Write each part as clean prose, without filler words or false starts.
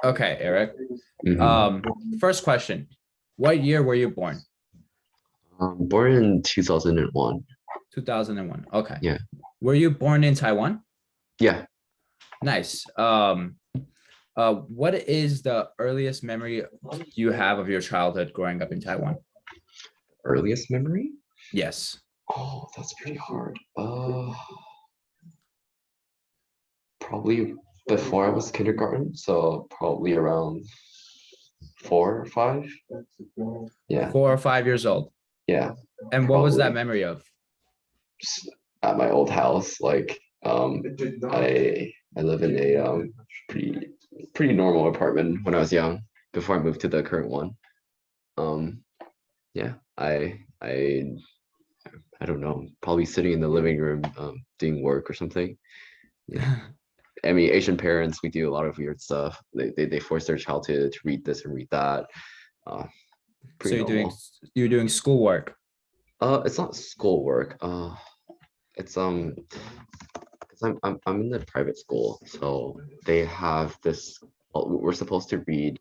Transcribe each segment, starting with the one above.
Okay, Eric. Mhm. First question. What year were you born? Born in 2001. 2001. Okay. Yeah. Were you born in Taiwan? Yeah. Nice. What is the earliest memory you have of your childhood growing up in Taiwan? Earliest memory? Yes. Oh, that's pretty hard. Probably before I was kindergarten, so probably around 4 or 5. Yeah. 4 or 5 years old. Yeah. And what was that Probably memory of? just at my old house. I live in a pretty normal apartment when I was young before I moved to the current one. Um, yeah, I don't know, probably sitting in the living room doing work or something. Yeah. I mean, Asian parents, we do a lot of weird stuff. They force their child to read this and read that. Uh, So Pretty normal. you're doing schoolwork. It's not schoolwork. It's 'cause I'm in the private school, so they have this. Well, we're supposed to read,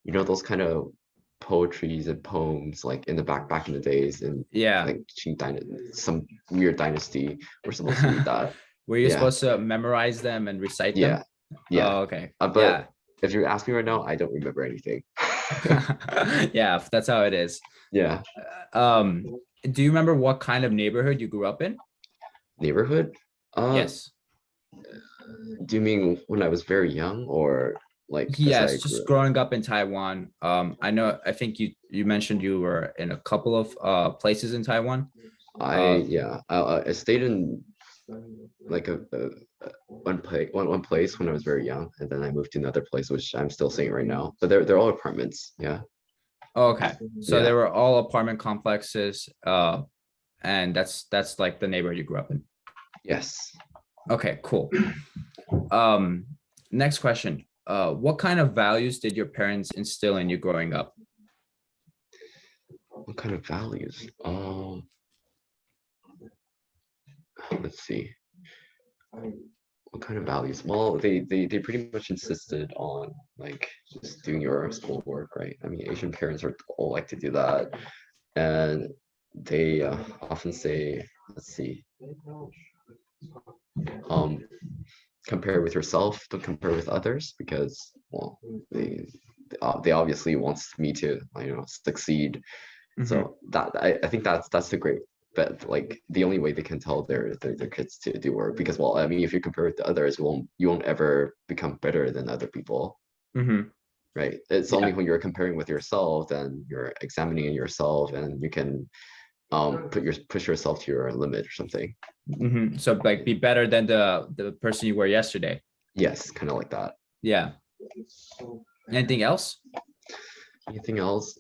those kind of poetries and poems like in the back in the days in Yeah. like some weird dynasty. We're supposed to read that. Were you Yeah, supposed to memorize them and recite them? yeah, yeah. Oh, okay. But Yeah. if you ask me right now, I don't remember anything. Yeah, that's how it is. Yeah, Um, do you remember what kind of neighborhood you grew up in? neighborhood. Uh, Yes. do you mean when I was very young or like as I Yes, grew just up? growing up in Taiwan. I think you mentioned you were in a couple of places in Taiwan. I stayed in like one place when I was very young, and then I moved to another place which I'm still staying right now. But they're all apartments. Yeah, Okay. So yeah, there were all apartment complexes, and that's like the neighborhood you grew up in. yes. Okay, cool. Um, Next question. What kind of values did your parents instill in you growing up? What kind of values? Let's see. What kind of values? Well, they pretty much insisted on like just doing your schoolwork, right? I mean, Asian parents are all like to do that, and they often say, let's see, um, compare with yourself, don't compare with others, because well, they obviously wants me to succeed. Mhm. So I think that's the great, but like the only way they can tell their kids to do work, because well, I mean, if you compare it to others, you won't ever become better than other people, Mhm. right? It's only Yeah. when you're comparing with yourself, then you're examining yourself, and you can push yourself to your limit or something. So like be better than the person you were yesterday. Yes, kind of like that. Yeah. Anything else? Anything else?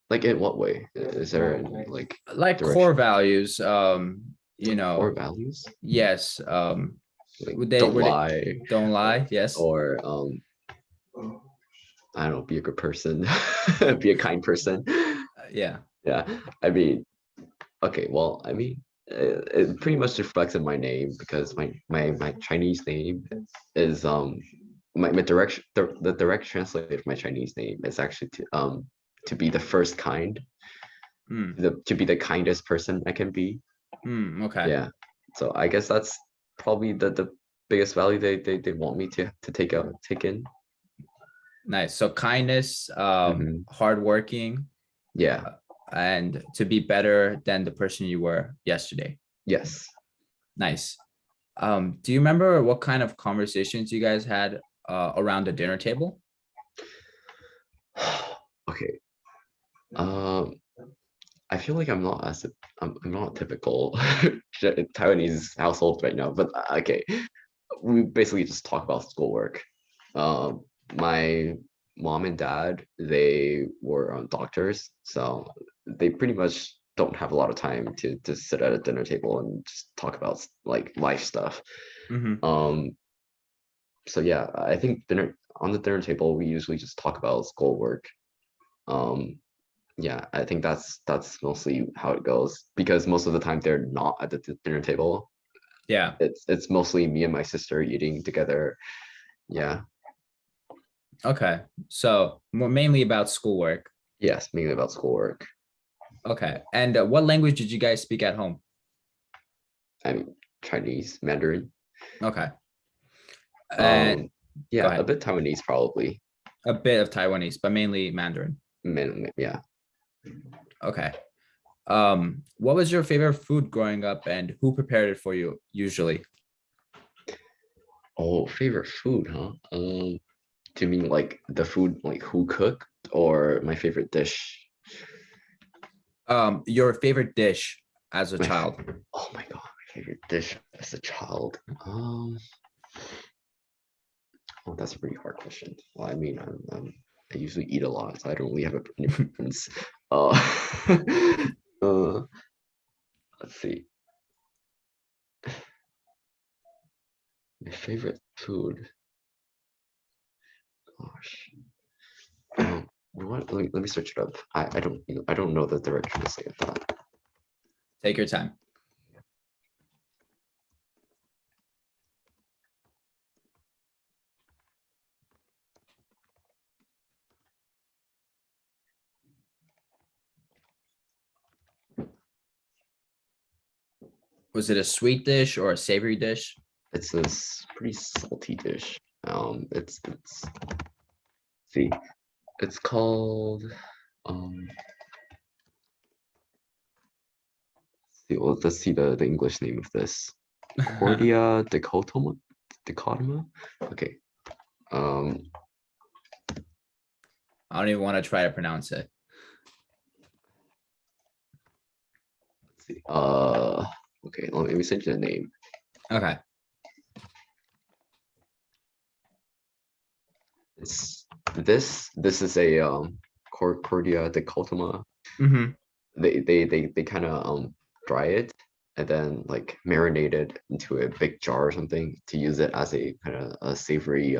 Like in what way? Is there any, like Like core direction? values. Core values? Yes. Like Would they don't were they lie, don't lie? Yes. or I don't know, be a good person, be a kind person. Yeah. Yeah, I mean, okay, well, I mean, it pretty much reflects in my name, because my Chinese name is my direction the direct translation of my Chinese name is actually to be the first kind, Mm. to be the kindest person I can be. Okay. Yeah, so I guess that's probably the biggest value they want me to take in. Nice. So kindness, Hmm. hardworking, Yeah. and to be better than the person you were yesterday. Yes. Nice. Do you remember what kind of conversations you guys had around the dinner table? Okay. Um, I feel like I'm not a typical Taiwanese household right now, but okay. We basically just talk about schoolwork. My mom and dad, they were doctors, so they pretty much don't have a lot of time to sit at a dinner table and just talk about like life stuff. Hmm. Um, so yeah, I think on the dinner table we usually just talk about schoolwork. Um, yeah, I think that's mostly how it goes, because most of the time they're not at the dinner table. Yeah. It's mostly me and my sister eating together, Yeah. Okay, so more mainly about schoolwork. Yes, mainly about schoolwork. Okay, and what language did you guys speak at home? I mean, Chinese, Mandarin. Okay, and Um, go yeah, a ahead. bit Taiwanese probably. A bit of Taiwanese, but mainly Mandarin. Yeah. Okay. What was your favorite food growing up, and who prepared it for you usually? Oh, favorite food, huh? Do you mean like the food, like who cooked, or my favorite dish? Your favorite dish as a My, f- child. oh my God, my favorite dish as a child. Oh, that's a pretty hard question. Well, I mean, I usually eat a lot, so I don't really have any preference. Uh, uh, let's see. My favorite food. Gosh. You know what? Let me search it up. I don't I don't know the direct translate of that. Take your time. Was it a sweet dish or a savory dish? It's this pretty salty dish. It's see, it's called um. See, well, let's see the English name of this. I Cordia dichotoma. Okay. Um. don't even want to try to pronounce it. Let's see. Okay. Let me send you the name. Okay. It's this is a Cordia dichotoma. Mm-hmm. They kind of dry it and then like marinate it into a big jar or something to use it as a kind of a savory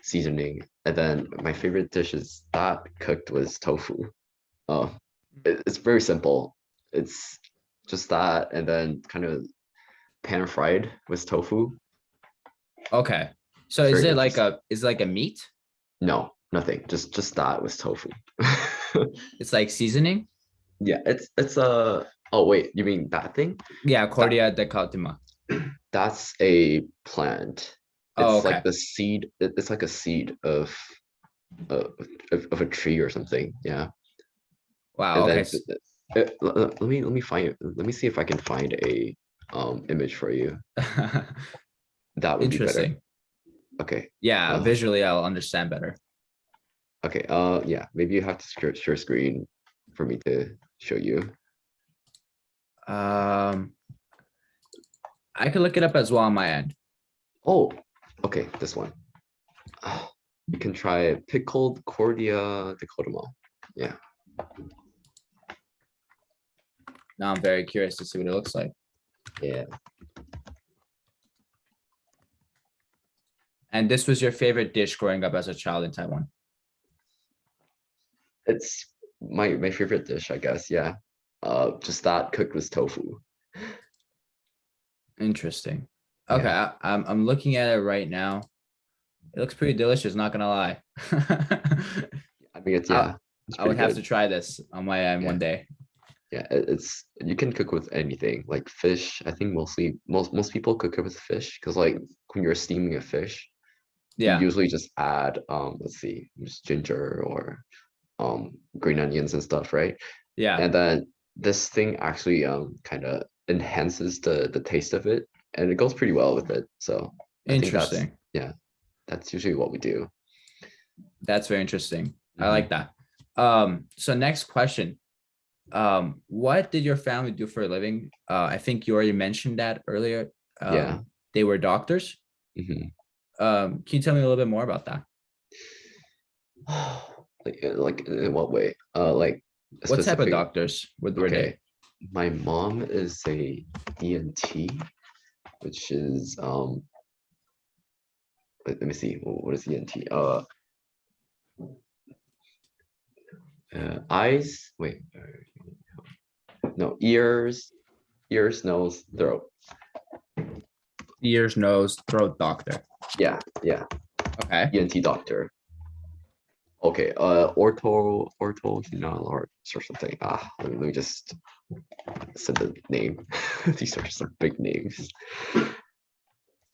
seasoning. And then my favorite dish is that cooked was tofu. Uh, it's very simple. It's just that and then kind of pan fried with tofu. Okay. So It's is very it like interesting. a meat? No, nothing. Just that with tofu. It's like seasoning? Yeah, it's a. Oh wait, you mean that thing? Yeah, That Cordia de Cautema. that's a plant. Oh, It's like okay. the seed. It's like a seed uh, of a tree or something. Yeah, Wow, and okay. then let me find it. Let me see if I can find a image for you. That would be better. Interesting. Okay. Yeah, Uh, visually I'll understand better. okay. Yeah. Maybe you have to share screen for me to show you. Um, I can look it up as well on my end. Oh, okay. This one. You can try pickled Cordia dicotyma. Yeah. Now I'm very curious to see what it looks like. Yeah. And this was your favorite dish growing up as a child in Taiwan. It's my favorite dish, I guess. Yeah. Just that cooked with tofu. Interesting. Okay, Yeah. I'm looking at it right now. It looks pretty delicious, not gonna lie. I mean, it's I, yeah, it's I pretty would have to good. try this on my end Yeah. one day. Yeah. It's you can cook with anything, like fish. I think mostly most people cook it with fish because like when you're steaming a fish, you Yeah, usually just add let's see, just ginger or green onions and stuff, right? yeah. And then this thing actually kind of enhances the taste of it and it goes pretty well with it. So I think that's Interesting. yeah, that's usually what we do. That's very interesting. I like Mhm. that. So next question. What did your family do for a living? I think you already mentioned that earlier. Yeah. They were doctors. Mhm. Can you tell me a little bit more about that? Like in what way? Like What type of specific. doctors were they? Okay. My mom is a ENT, which is let me see. What is ENT? Eyes. Wait. No, ears, nose, throat. Ears, nose, throat doctor. Yeah, yeah. Okay. ENT doctor. Okay, orthoginologist or something. Let me just send the name. These are some big names.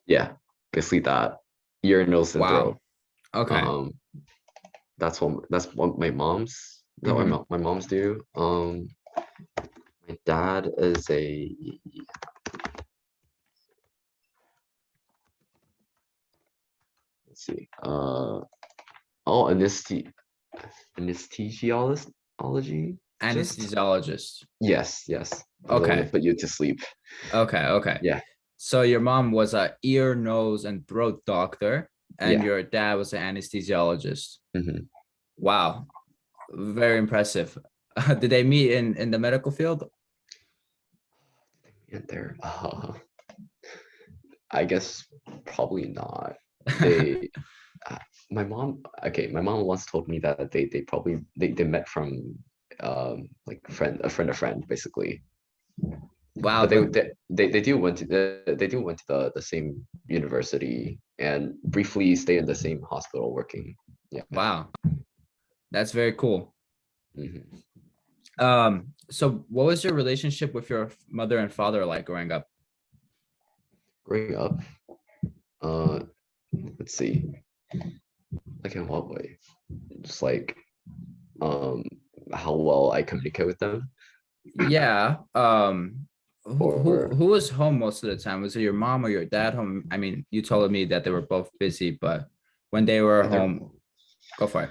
Yeah, basically that. Ear, nose, and throat. Wow. Okay. Um, that's what my mom's that what Mhm. my mom's do. My dad is a let's see. Anesthesiologist. Just Anesthesiologist. yes. The one that Okay. put you to sleep. Okay. Yeah, So your mom was a ear, nose, and throat doctor, and yeah. your dad was an anesthesiologist. Hmm. Wow. Very impressive. Did they meet in the medical field? And they're I guess probably not. They uh, my mom okay, my mom once told me that they probably they met from like a friend basically. Wow, But they but they they do went to the same university and briefly stay in the same hospital working. Yeah. wow, that's very cool. Mhm. So what was your relationship with your mother and father like growing up? Growing up, uh let's see, like in what way? Just like um how well I communicate with them Yeah. or Who was home most of the time? Was it your mom or your dad home? I mean, you told me that they were both busy, but when they were other. home, go for it.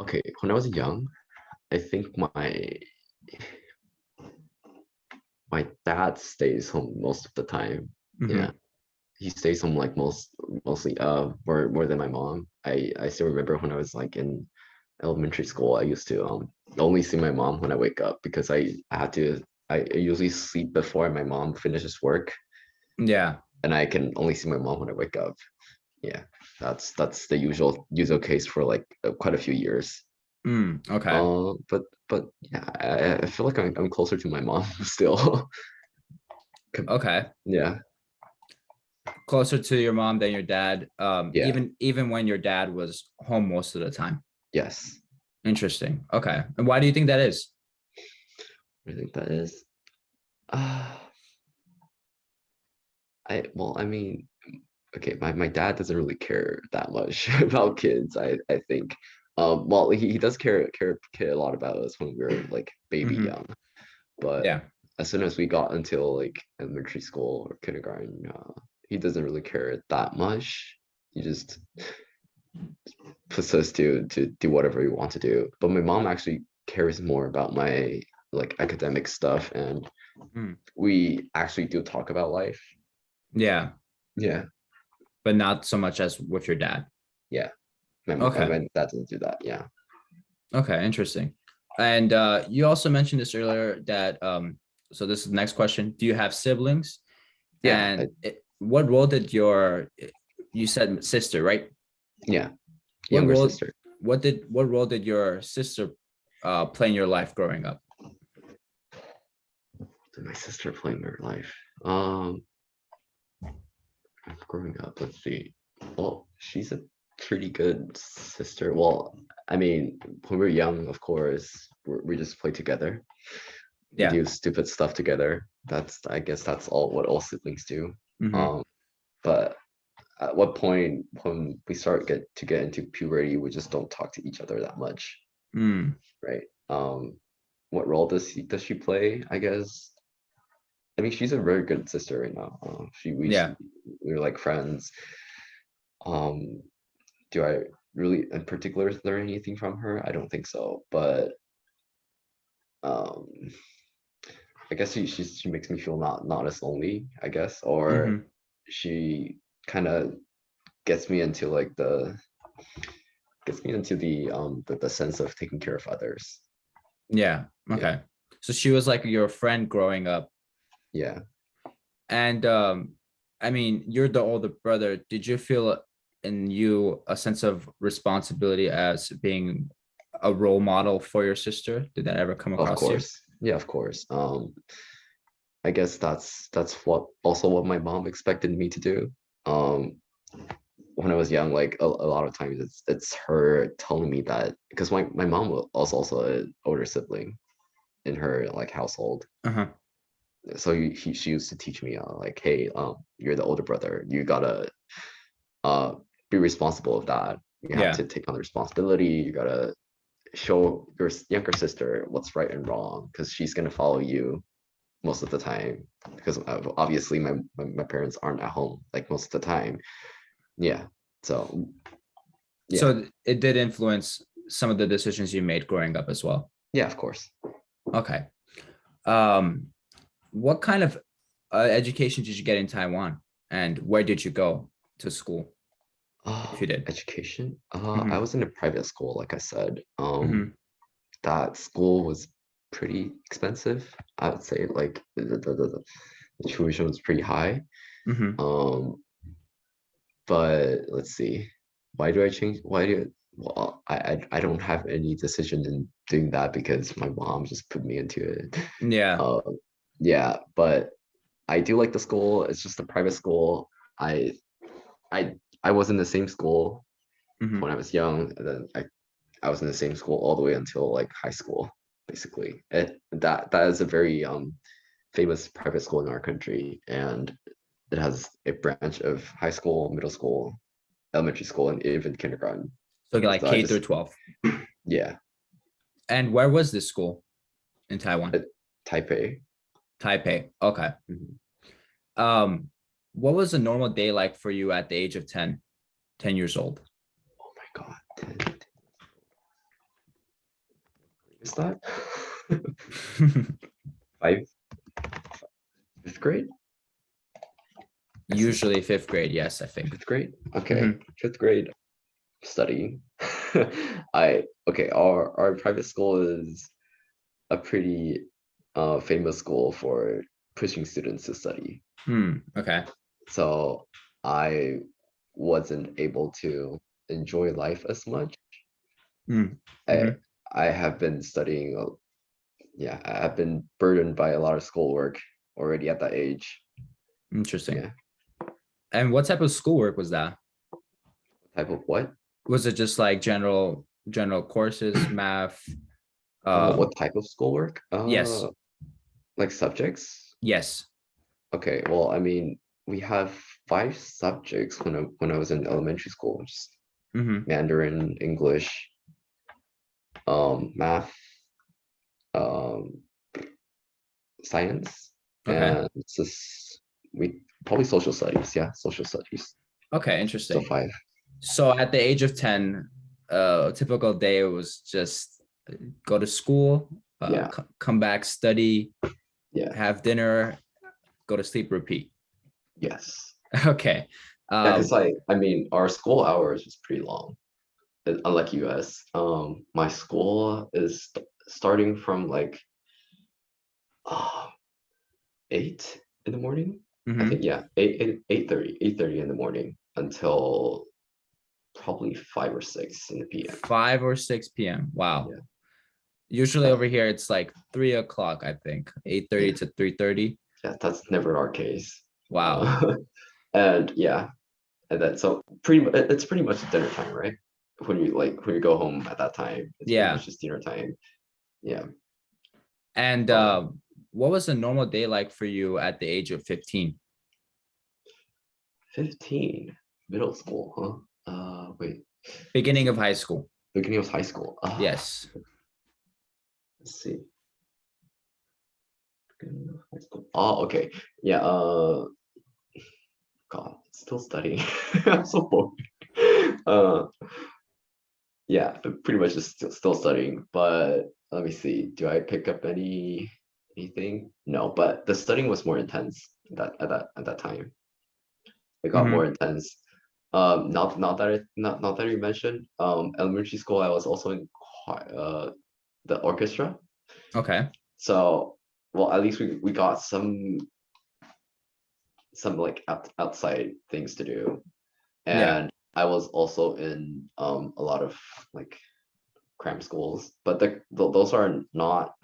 Okay, when I was young, I think my dad stays home most of the time. Yeah, Hmm. he stays home like mostly more than my mom. I still remember when I was like in elementary school, I used to only see my mom when I wake up because I had to I usually sleep before my mom finishes work Yeah. and I can only see my mom when I wake up. Yeah, that's the usual case for like quite a few years. Okay. But yeah, I feel like I'm closer to my mom still. Okay. Yeah, Closer to your mom than your dad. yeah, Even when your dad was home most of the time. yes. Interesting. Okay. And why do you think that is? I think that is. Uh, I mean, okay, my dad doesn't really care that much about kids. I think. Well, he does care a lot about us when we were like baby Hmm. young, but Yeah. as soon as we got until like elementary school or kindergarten, he doesn't really care that much. He just puts us to do whatever we want to do. But my mom actually cares more about my like academic stuff, and Mm. we actually do talk about life. Yeah. Yeah, But not so much as with your dad. yeah. My Okay. dad doesn't do that. Yeah, Okay. Interesting. And you also mentioned this earlier that so this is the next question. Do you have siblings? yeah, And what role did you said sister, right? yeah. What Younger role sister. what role did your sister play in your life growing up? Did my sister play in her life? Growing up, let's see. Well, she's a pretty good sister. Well, I mean, when we are young, of course, we just play together. We Yeah. do stupid stuff together. I guess that's what all siblings do. Hmm. Um, but at what point when we start to get into puberty, we just don't talk to each other that much, Mm. right? What role does she play? I guess. I mean, she's a very good sister right now. Yeah. We're like friends. Um, do I really in particular learn anything from her? I don't think so, but um, I guess she makes me feel not as lonely, I guess, or Hmm. she kind of gets me into like the sense of taking care of others. Yeah. Yeah, Okay. So she was like your friend growing up. yeah, And I mean, you're the older brother. Did you feel in you a sense of responsibility as being a role model for your sister? Did that ever come of across you? course. Yeah, of course. I guess that's what my mom expected me to do. Um, when I was young, like a lot of times it's her telling me that because my mom was also an older sibling in her like household. Uh-huh. So she used to teach me like, hey, you're the older brother. You gotta uh be responsible of that. You have Yeah. to take on the responsibility. You gotta show your younger sister what's right and wrong because she's gonna follow you most of the time. Because obviously my parents aren't at home like most of the time. Yeah. So yeah, So it did influence some of the decisions you made growing up as well. yeah, of course. Okay. Um, what kind of education did you get in Taiwan, and where did you go to school if you did? Education. I Hmm. was in a private school, like I said. Hmm. That school was pretty expensive. I would say like the tuition was pretty high. Hmm. Um, but let's see. Why do I change? Why do well, I don't have any decision in doing that because my mom just put me into it. Yeah. Yeah, but I do like the school. It's just a private school. I I I was in the same school when Hmm. I was young, and then I was in the same school all the way until like high school, basically. That is a very famous private school in our country, and it has a branch of high school, middle school, elementary school, and even kindergarten. So like So I K through just 12. yeah, And where was this school in Taiwan? at Taipei. Taipei. Okay. Mhm. Um, what was a normal day like for you at the age of 10 years old? Oh my God, is that five, fifth grade? I think Usually fifth grade, yes, I think. fifth grade. Okay, Hmm. fifth grade studying. I okay. Our private school is a pretty famous school for pushing students to study. Okay. So I wasn't able to enjoy life as much. Mm. I Hmm. I have been studying. Yeah, I've been burdened by a lot of schoolwork already at that age. Interesting. Yeah, And what type of schoolwork was that? type of what? Was it just like general courses, math? What type of schoolwork? Yes. Like subjects. Yes. Okay, well, I mean, we have five subjects when I was in elementary school, just Hmm. Mandarin, English, math, um, science, Okay. and it's just we probably social studies. Yeah, social studies. Okay, So interesting. five. So at the age of 10, a typical day was just go to school, Yeah, come back, study, yeah, have dinner, go to sleep, repeat. yes. Okay. Yeah, because Um, I mean, our school hours was pretty long. Unlike US, my school is starting from like uh, 8 in the morning. I think mhm. yeah, 8:30 in the morning until probably 5 or 6 in the PM. 5 or 6 p.m. Wow. Yeah, Usually that, over here it's like 3 o'clock, I think. 8:30 yeah, to 3:30. yeah. That's never our case. Wow. Uh, and yeah, and then so it's pretty much dinner time, right? When you go home at that time, it's pretty Yeah. much just dinner time. Yeah, And but what was a normal day like for you at the age of 15? 15, middle school, huh? Wait, let's Beginning of see. high school. Beginning of high school. Yes. Let's see. Beginning of high school. Oh, okay. Yeah. God, still studying. I'm so bored. Uh, yeah, pretty much just still studying. But let me see. Do I pick up anything? No, but the studying was more intense at that time. It got more Hmm. intense. Not that you mentioned. Elementary school, I was also in the orchestra. Okay. So, well, at least we got some like outside things to do, Yeah. and I was also in a lot of like cram schools, but those are not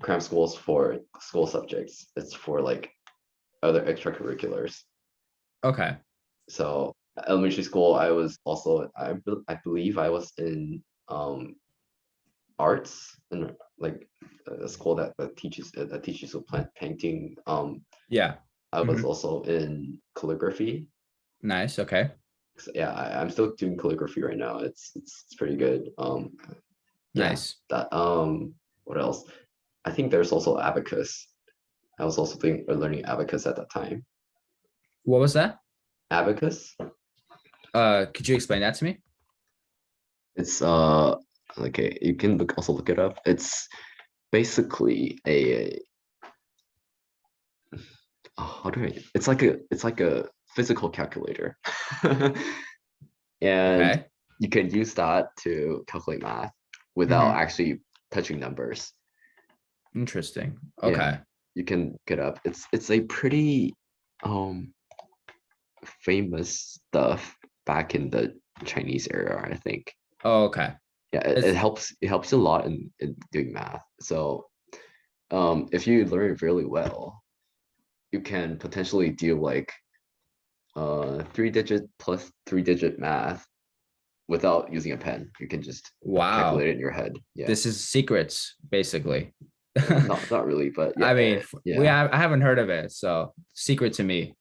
cram schools for school subjects. It's for like other extracurriculars. Okay. So Elementary school, I was also I believe I was in arts and like a school that teaches you plant painting. Yeah. I was Mhm. also in calligraphy. Nice. Okay. So, yeah, I'm still doing calligraphy right now. It's pretty good. Yeah, Nice. that what else? I think there's also abacus. I was also learning abacus at that time. What was that? Abacus, Could you explain that to me? it's okay, you can also look it up. It's basically how do I it's like a physical calculator. And Okay. you can use that to calculate math without Hmm. actually touching numbers. Interesting. Yeah, Okay. you can get up. It's a pretty um famous stuff back in the Chinese era, I think. Oh, okay. Yeah, It's it helps you a lot in doing math. So if you learn it really well, you can potentially do like 3 digit plus 3 digit math without using a pen. You can just calculate wow. it in your head. Yeah. This is secrets, basically. Not really, but I mean, yeah, yeah. I haven't heard of it, so secret to me.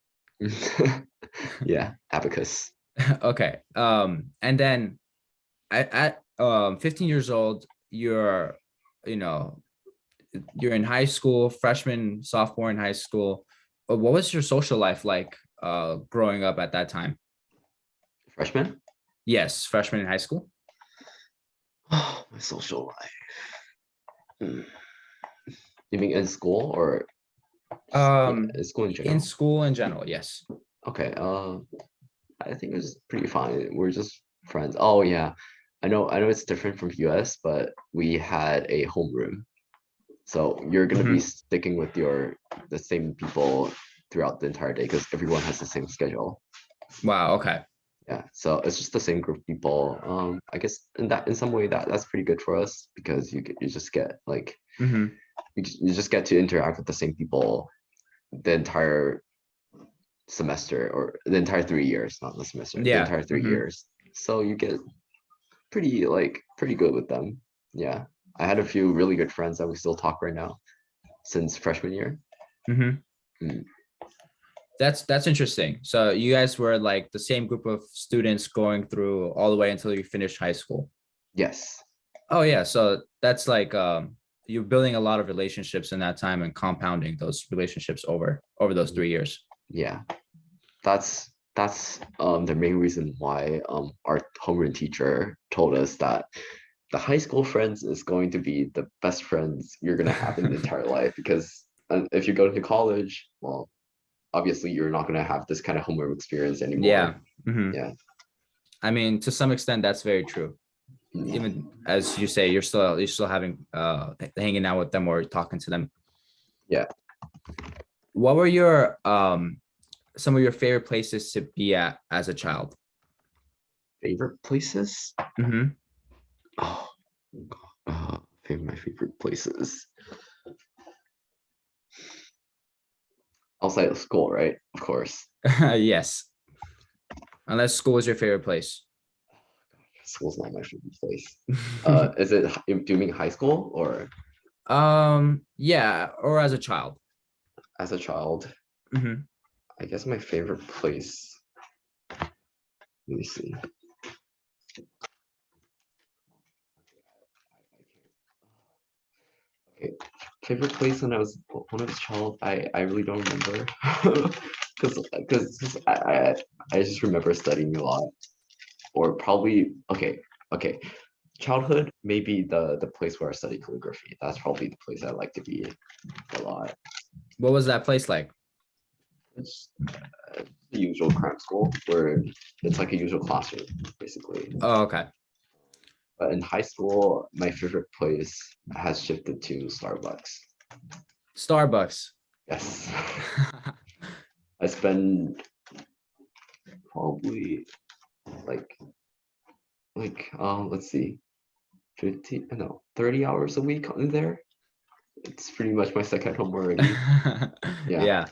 Yeah, abacus. Okay. And then at 15 years old, you know, you're in high school, freshman, sophomore in high school. What was your social life like growing up at that time? Freshman? Yes, freshman in high school. Oh, my social life. Hmm. You mean in school or Um, in school in in general? school in general, yes. Okay, I think it was pretty fine. We're just friends. Oh yeah. I know it's different from US, but we had a homeroom. So you're gonna be Hmm. sticking with the same people throughout the entire day because everyone has the same schedule. Wow. Okay. Yeah, so it's just the same group of people. I guess in some way that's pretty good for us because you just get like Hmm. you just get to interact with the same people the entire semester or the entire 3 years, not the semester, the Yeah. entire three Hmm. years. So you get pretty good with them. Yeah, I had a few really good friends that we still talk right now since freshman year. Hmm. Mm, That's interesting. So you guys were like the same group of students going through all the way until you finished high school. yes, Oh yeah, so that's like you're building a lot of relationships in that time and compounding those relationships over those mm, 3 years. yeah. That's the main reason why our homeroom teacher told us that the high school friends is going to be the best friends you're gonna have in the entire life because if you go to college, well, obviously you're not gonna have this kind of homeroom experience anymore. Yeah. Hmm. Yeah. I mean, to some extent, that's very true. Mm. Even as you say, you're still having hanging out with them or talking to them. Yeah. What were your some of your favorite places to be at as a child? Favorite places? Hmm. Oh, my favorite places outside of school, right? Of course. Yes, unless school is your favorite place. School's not my favorite place. Is it? Do you mean high school or Yeah, or as a child. as a child? Hmm. I guess my favorite place. Let me see. Okay, favorite place when I was a child. I really don't remember because I just remember studying a lot or probably okay. Childhood maybe the place where I study calligraphy. That's probably the place I like to be a lot. What was that place like? It's the usual cram school where it's like a usual classroom basically. Oh, okay. But in high school, my favorite place has shifted to Starbucks. Starbucks. Yes. I spend probably like let's see, 15 no 30 hours a week in there. It's pretty much my second home already. Yeah, Yeah,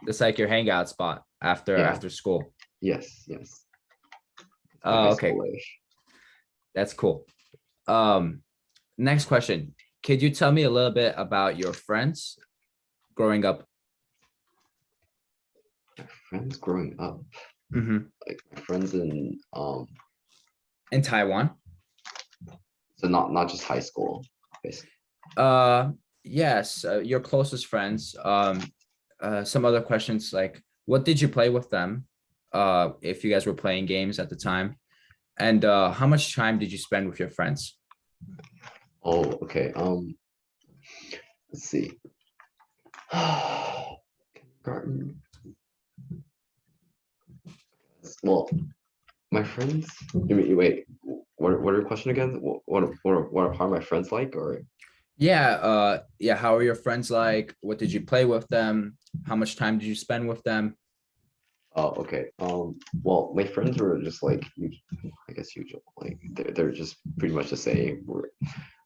it's like your hangout spot yeah, after school. Yes, yes. My high Oh, okay, school life. that's cool. Um, Next question. Could you tell me a little bit about your friends growing up? My friends growing up, Mhm. like my friends in In Taiwan? so not just high school, basically. Uh, yes, your closest friends. Some other questions like, what did you play with them? If you guys were playing games at the time, and how much time did you spend with your friends? Oh, okay. Let's see. Garden. Well, my friends. Wait. What are your question again? What are my friends like? Or Yeah, yeah. How are your friends like? What did you play with them? How much time did you spend with them? oh, okay. Well, my friends were just like I guess usual. Like they're just pretty much the same. We're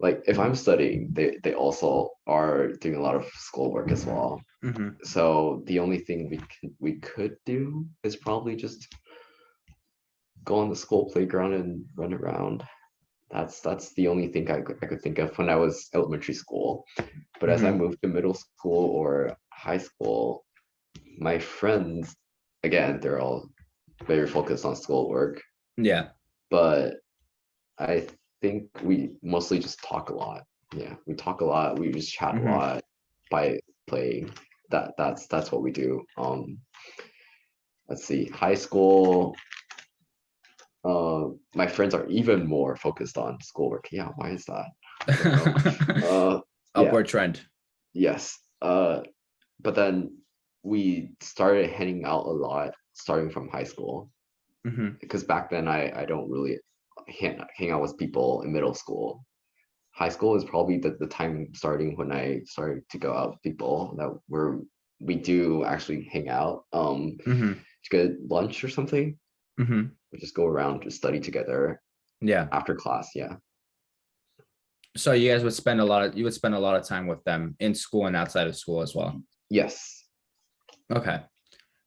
like if I'm studying, they also are doing a lot of schoolwork as well. Hmm. So the only thing we could do is probably just go on the school playground and run around. That's the only thing I could think of when I was elementary school. But as I Hmm. moved to middle school or high school, my friends, again, they're all very focused on schoolwork. Yeah. But I think we mostly just talk a lot. Yeah, we talk a lot. We just chat a Hmm. lot by playing. That's what we do. Let's see, high school. My friends are even more focused on schoolwork. Yeah, why is that? I don't know. Yeah, Upward trend. yes. But then we started hanging out a lot starting from high school Hmm. because back then I don't really hang out with people in middle school. High school is probably the time starting when I started to go out with people that we do actually hang out. Hmm. To get lunch or something. Hmm. We just go around to study together Yeah. after class. Yeah. So you guys would spend a lot of you would spend a lot of time with them in school and outside of school as well. Yes. Okay.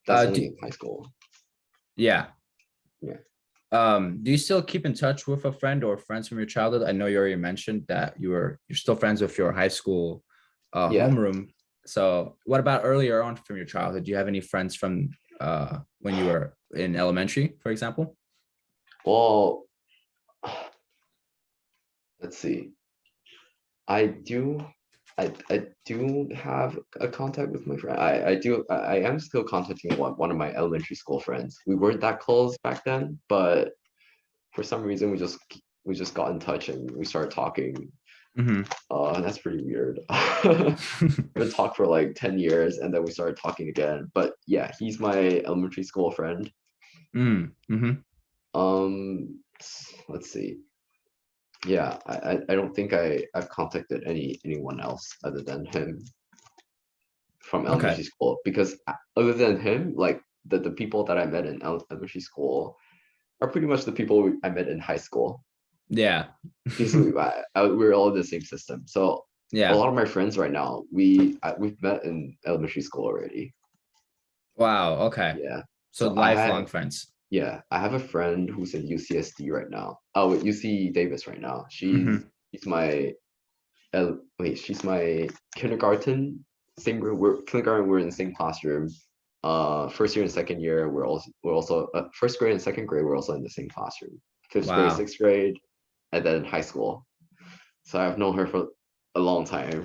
That's Do, only in high school. yeah. Yeah. Do you still keep in touch with a friend or friends from your childhood? I know you already mentioned that you're still friends with your high school Yeah. homeroom. So what about earlier on from your childhood? Do you have any friends from when you were in elementary, for example? Well, let's see. I do I do have a contact with my friend. I am still contacting one of my elementary school friends. We weren't that close back then, but for some reason we just got in touch and we started talking. Hmm. That's pretty weird. We talked for like 10 years and then we started talking again. But yeah, he's my elementary school friend. Mm-hmm. Let's see. Yeah, I don't think I've contacted anyone else other than him from Okay. elementary school because other than him, like the people that I met in elementary school are pretty much the people I met in high school Yeah. because we're all in the same system. So a Yeah. lot of my friends right now, we've met in elementary school already. Wow. Okay. Yeah. So So I lifelong had friends. yeah, I have a friend who's in UCSD right now. Oh, wait, UC Davis right now. Hmm. She's my wait, she's my kindergarten same group. We're kindergarten. We're in the same classroom. First year and second year, we're also first grade and second grade. We're also in the same classroom. Fifth grade, Wow. sixth grade, and then high school. So I've known her for a long time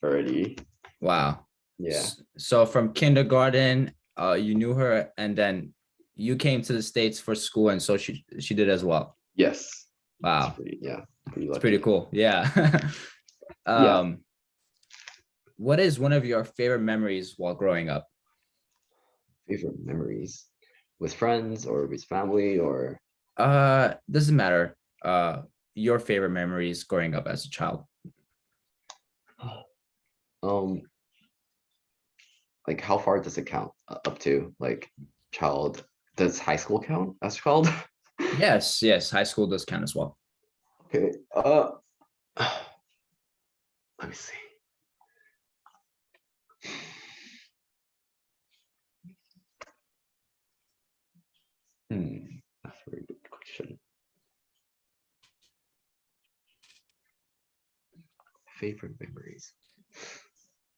already. Wow. Yeah. So from kindergarten, you knew her, and then you came to the States for school, and so she did as well. Yes. It's Wow. pretty. Yeah. Pretty It's pretty lucky. cool. Yeah. Yeah. um, what is one of your favorite memories while growing up? Favorite memories with friends or with family or Doesn't matter. Your favorite memories growing up as a child. um like how far does it count up to like child does high school count as child? Yes, yes, high school does count as well. Okay. Let me see. That's a very good question. Favorite memories.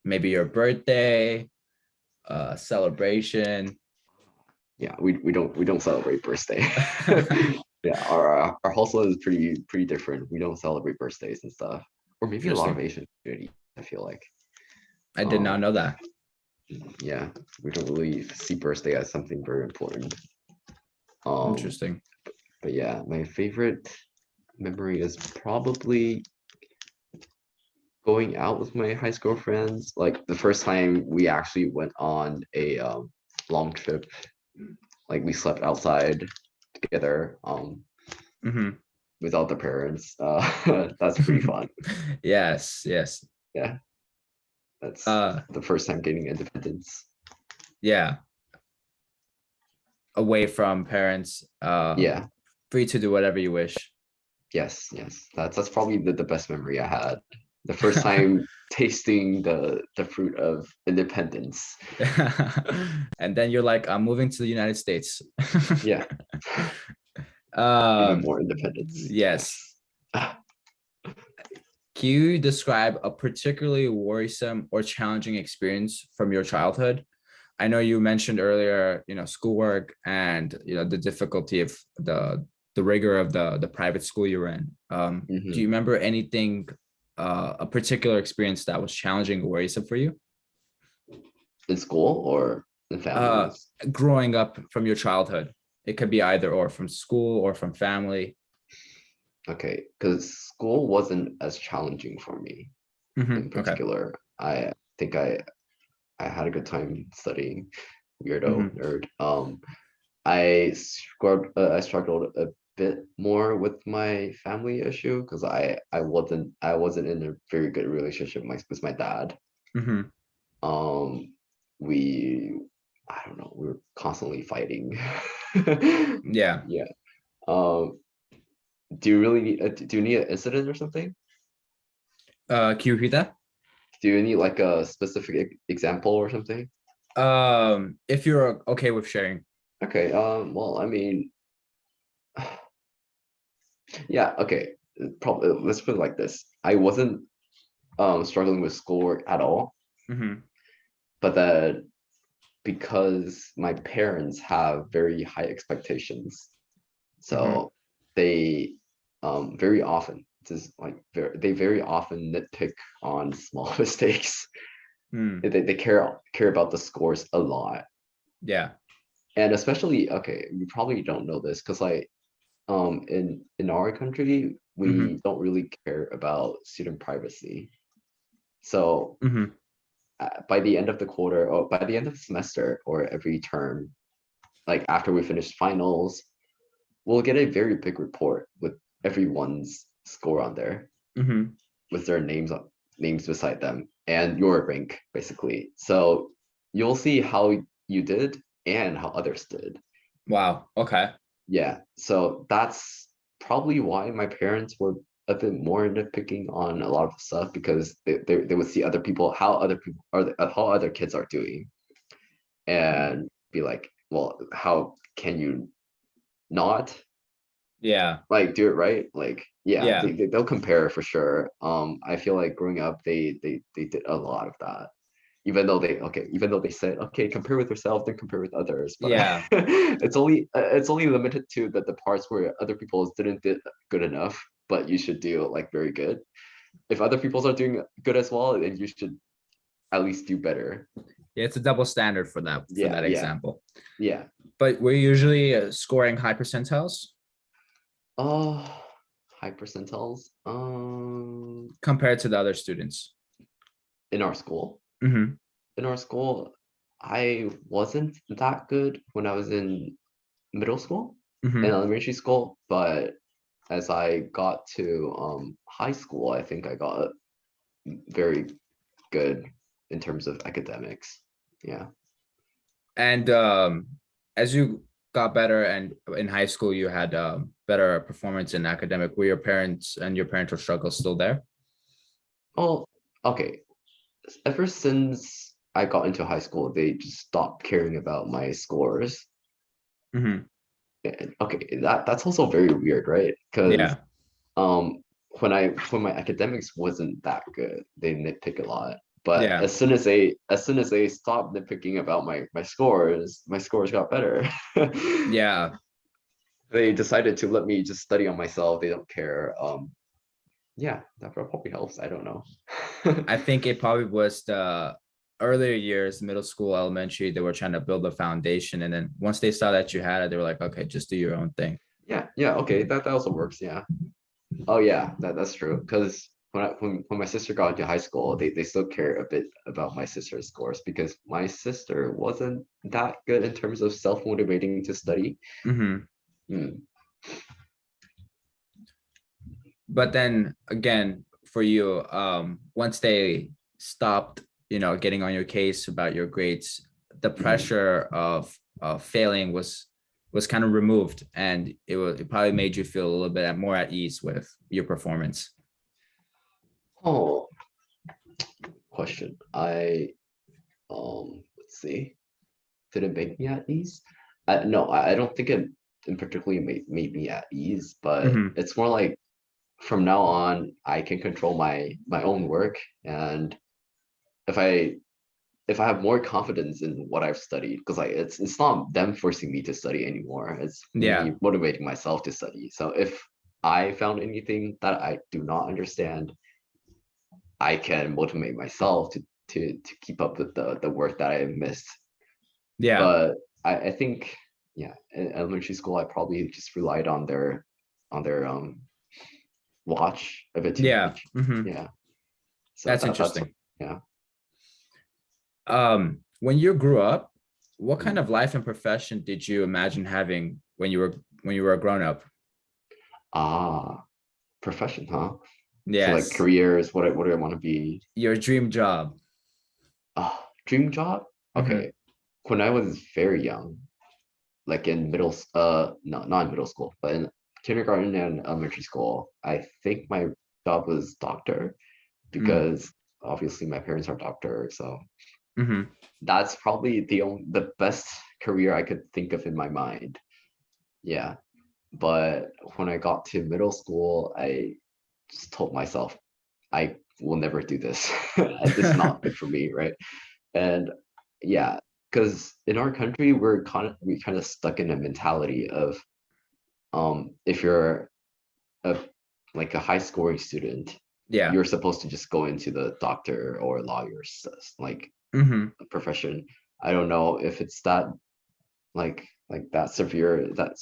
Maybe your birthday, celebration. Yeah, we don't celebrate birthday. Yeah, our household is pretty different. We don't celebrate birthdays and stuff. Or maybe a lot of Interesting. Asian community, I feel like. I did not Um, know that. yeah, we don't really see birthday as something very important. Um, Interesting. but yeah, my favorite memory is probably going out with my high school friends. Like the first time we actually went on a long trip, like we slept outside together Hmm. without the parents. That's pretty fun. Yes, yes. Yeah, that's Uh, the first time gaining independence. yeah. Away from parents, Yeah, free to do whatever you wish. yes. That's probably the best memory I had. The first time tasting the fruit of independence. And then you're like, I'm moving to the United States. Yeah, even Um, more independence. yes. Yes. Can you describe a particularly worrisome or challenging experience from your childhood? I know you mentioned earlier, schoolwork and the difficulty of the rigor of the private school you were in. Do you Mhm. remember anything, a particular experience that was challenging or worrisome for you? In school or in Uh, families? Growing up from your childhood, it could be either or from school or from family. Okay, because school wasn't as challenging for me in Okay. particular. I think I had a good time studying. Weirdo Hmm. nerd. I struggled a bit more with my family issue because I wasn't in a very good relationship with my dad. Hmm. Um, we I don't know, we were constantly fighting. Yeah. Yeah. Um, do you really need do you need an incident or something? Can you repeat that? Do you need like a specific example or something? If you're okay with sharing. Okay, well, I mean, yeah, okay. Probably let's put it like this. I wasn't struggling with schoolwork at all, Hmm. but that because my parents have very high expectations, Hmm. so they very often just like they very often nitpick on small mistakes. Mm. They care about the scores a lot. Yeah. And especially, okay, you probably don't know this because like in our country, Hmm. we don't really care about student privacy. So Hmm. by the end of the quarter or by the end of the semester or every term, like after we finish finals, we'll get a very big report with everyone's score on there Hmm. with their names beside them and your rank basically. So you'll see how you did and how others did. Wow. Okay. Yeah, so that's probably why my parents were a bit more nitpicking on a lot of stuff because they would see other people how other people are how other kids are doing and be like, well, how can you not Yeah. like do it right? Like, yeah, Yeah. they'll compare for sure. I feel like growing up, they did a lot of that. Even though they said, okay, compare with yourself, then compare with others, but Yeah. it's only limited to the parts where other people didn't did good enough, but you should do like very good. If other people are doing good as well, then you should at least do better. Yeah. It's a double standard for Yeah, that yeah, example. yeah. But we're usually scoring high percentiles Oh, high percentiles. compared to the other students. In our school. Hmm. In our school, I wasn't that good when I was in middle school and Hmm. elementary school, but as I got to high school, I think I got very good in terms of academics. Yeah. And as you got better and in high school, you had better performance in academic. Were your parents and your parental struggles still there? Oh, okay. Ever since I got into high school, they just stopped caring about my scores. Hmm. Okay, that's also very weird, right? Because Yeah, um when my academics wasn't that good, they nitpick a lot. But yeah, as soon as they stopped nitpicking about my scores got better. yeah. They decided to let me just study on myself. They don't care. Yeah, that probably helps. I don't know. I think it probably was the earlier years, middle school, elementary, they were trying to build a foundation. And then once they saw that you had it, they were like, okay, just do your own thing. Yeah, yeah, okay, that also works. Yeah. Oh yeah, that's true. Because when my sister got into high school, they still care a bit about my sister's scores because my sister wasn't that good in terms of self-motivating to study. Hmm. Hmm. But then again, for you, once they stopped, getting on your case about your grades, the Mhm. pressure of failing was kind of removed, and it probably made you feel a little bit more at ease with your performance. Oh, question. Let's see. Did it make me at ease? No, I don't think it in particularly made me at ease, but Hmm. it's more like from now on I can control my own work, and if I if I have more confidence in what I've studied, because like it's not them forcing me to study anymore. It's Yeah, me motivating myself to study. So if I found anything that I do not understand, I can motivate myself to keep up with the work that I missed. yeah, But I think yeah, in elementary school I probably just relied on their watch a bit too yeah. much. Hmm. Yeah. So That's that's interesting. yeah. When you grew up, what kind Mm. of life and profession did you imagine having when you were a grown up? Ah, profession, huh? So like Yes, careers, what do I want to be? your dream job. Dream job? Hmm. Okay. When I was very young, like in no, not in middle school, but in kindergarten and elementary school, I think my job was doctor because obviously my parents are doctors. So Mm-hmm. that's probably the best career I could think of in my mind. Yeah. But when I got to middle school, I just told myself, I will never do this. It's not good for me, right? And yeah, because in our country, we kind of stuck in a mentality of if you're a like a high scoring student, Yeah. you're supposed to just go into the doctor or lawyer like Hmm. profession. I don't know if it's that like that severe that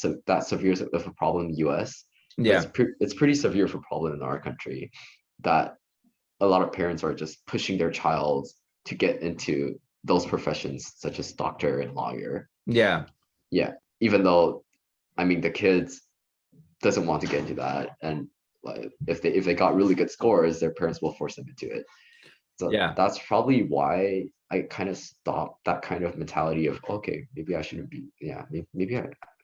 severe of a problem in the US, but Yeah. it's pretty severe of a problem in our country that a lot of parents are just pushing their child to get into those professions such as doctor and lawyer. Yeah. Yeah, even though I mean the kids doesn't want to get into that, and like if they got really good scores, their parents will force them into it. So Yeah. that's probably why I kind of stopped that kind of mentality of okay, maybe I shouldn't be. Yeah,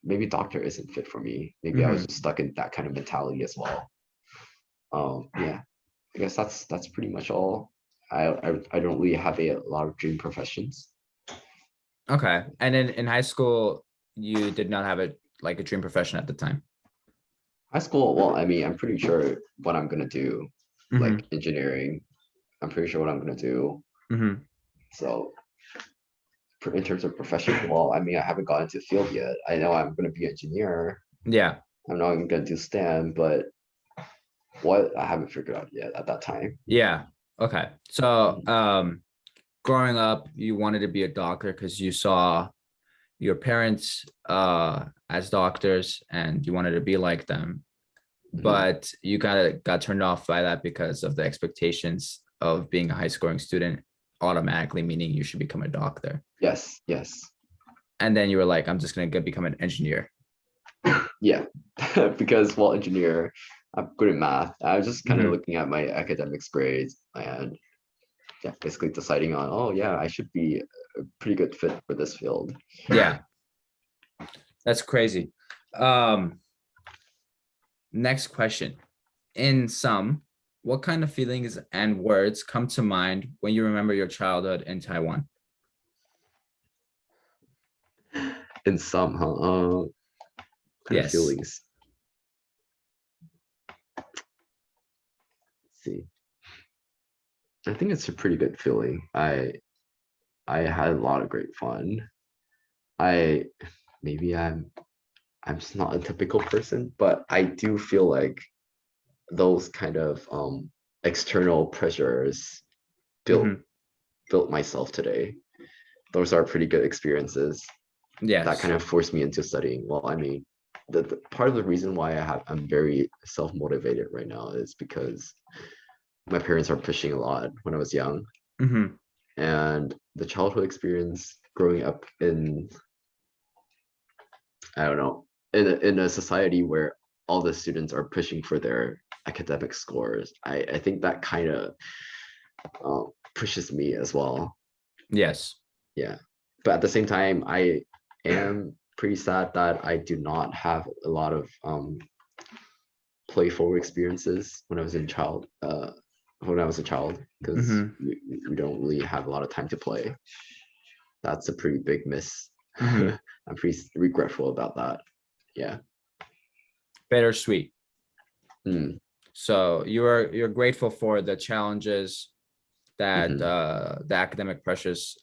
maybe doctor isn't fit for me. Maybe I was Hmm. just stuck in that kind of mentality as well. Yeah, I guess that's pretty much all. I don't really have a lot of dream professions. Okay. And then in high school, you did not have a dream profession at the time. High school, well, I mean, I'm pretty sure what I'm gonna do, like Hmm. engineering. I'm pretty sure what I'm gonna do. Hmm. So in terms of profession, well, I mean, I haven't got into the field yet. I know I'm gonna be an engineer. Yeah. I'm not even gonna do STEM, but what I haven't figured out yet at that time. Yeah. Okay. So, Mhm. growing up, you wanted to be a doctor because you saw your parents as doctors and you wanted to be like them, Mhm. but you kind of got turned off by that because of the expectations of being a high scoring student, automatically meaning you should become a doctor. Yes, yes, And then you were like, I'm just going to become an engineer. yeah, because well, engineer, I'm good at math. I was just kind of Hmm. looking at my academics grades and yeah, basically deciding on, oh yeah, I should be a pretty good fit for this field. Yeah, that's crazy. Um, Next question. In sum, what kind of feelings and words come to mind when you remember your childhood in Taiwan? In some, huh? kind of Yes. feelings? Let's see. I think it's a pretty good feeling. I had a lot of great fun. I maybe I'm just not a typical person, but I do feel like those kind of external pressures built Mhm. built myself today. Those are pretty good experiences that Yes. kind of forced me into studying. Well, I mean, the part of the reason why I'm very self-motivated right now is because my parents are pushing a lot when I was young, Mhm. and the childhood experience growing up in, I don't know, in a society where all the students are pushing for their academic scores. I think that kind of pushes me as well. Yes. Yeah, but at the same time, I am pretty sad that I do not have a lot of playful experiences when I was when I was a child, because Mhm. we don't really have a lot of time to play. That's a pretty big miss. Mhm. I'm pretty regretful about that. Yeah. Bittersweet. Mm, So you're grateful for the challenges that mhm. the academic pressures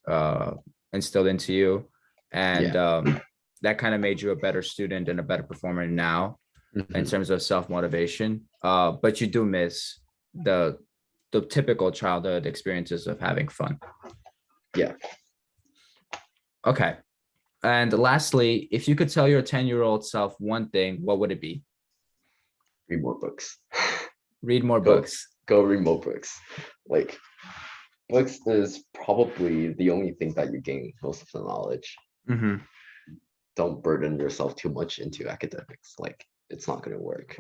instilled into you, and Yeah. that kind of made you a better student and a better performer now in Mhm. terms of self-motivation. But you do miss the typical childhood experiences of having fun. Yeah. Okay. And lastly, if you could tell your 10-year-old self one thing, what would it be? Read more books. Read more Go books. go read more books. Like, books is probably the only thing that you gain most of the knowledge. Mm-hmm. Don't burden yourself too much into academics. Like, it's not going to work.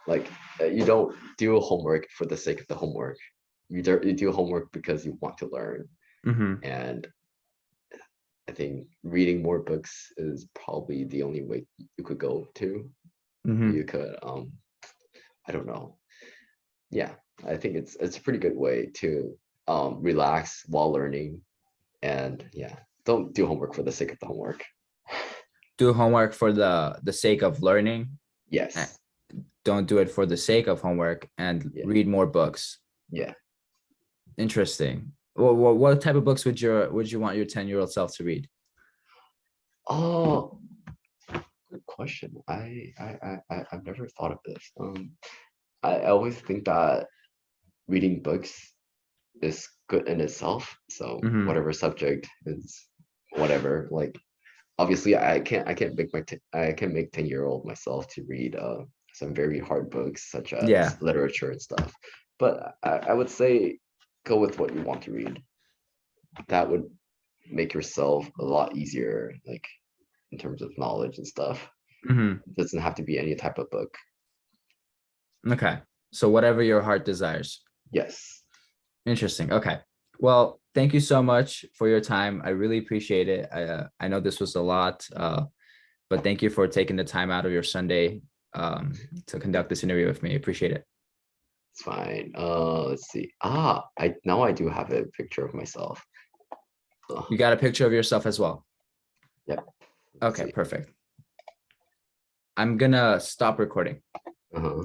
Like, you don't do homework for the sake of the homework. You do homework because you want to learn. Mm-hmm. And I think reading more books is probably the only way you could go to. Mm-hmm. You could I don't know. Yeah, I think it's a pretty good way to relax while learning. And yeah, don't do homework for the sake of the homework. Do homework for the sake of learning. Uh, Yes. Don't do it for the sake of homework, and Yeah. read more books. Yeah. Interesting. Well, what type of books would you want your 10-year-old self to read? Oh, good question. I've never thought of this. I always think that reading books is good in itself. So Mm-hmm. whatever subject is whatever. Like, obviously I can't make I can make 10-year-old myself to read some very hard books such Yeah. as literature and stuff. But I would say go with what you want to read. That would make yourself a lot easier, like in terms of knowledge and stuff. Mm-hmm. It doesn't have to be any type of book. Okay. So whatever your heart desires. Yes. Interesting. Okay. Well, thank you so much for your time. I really appreciate it. I know this was a lot, but thank you for taking the time out of your Sunday to conduct this interview with me. Appreciate it. It's fine. Let's see. I now I do have a picture of myself. You got a picture of yourself as well. Yep. Let's Okay, see. perfect. I'm gonna stop recording. Uh-huh.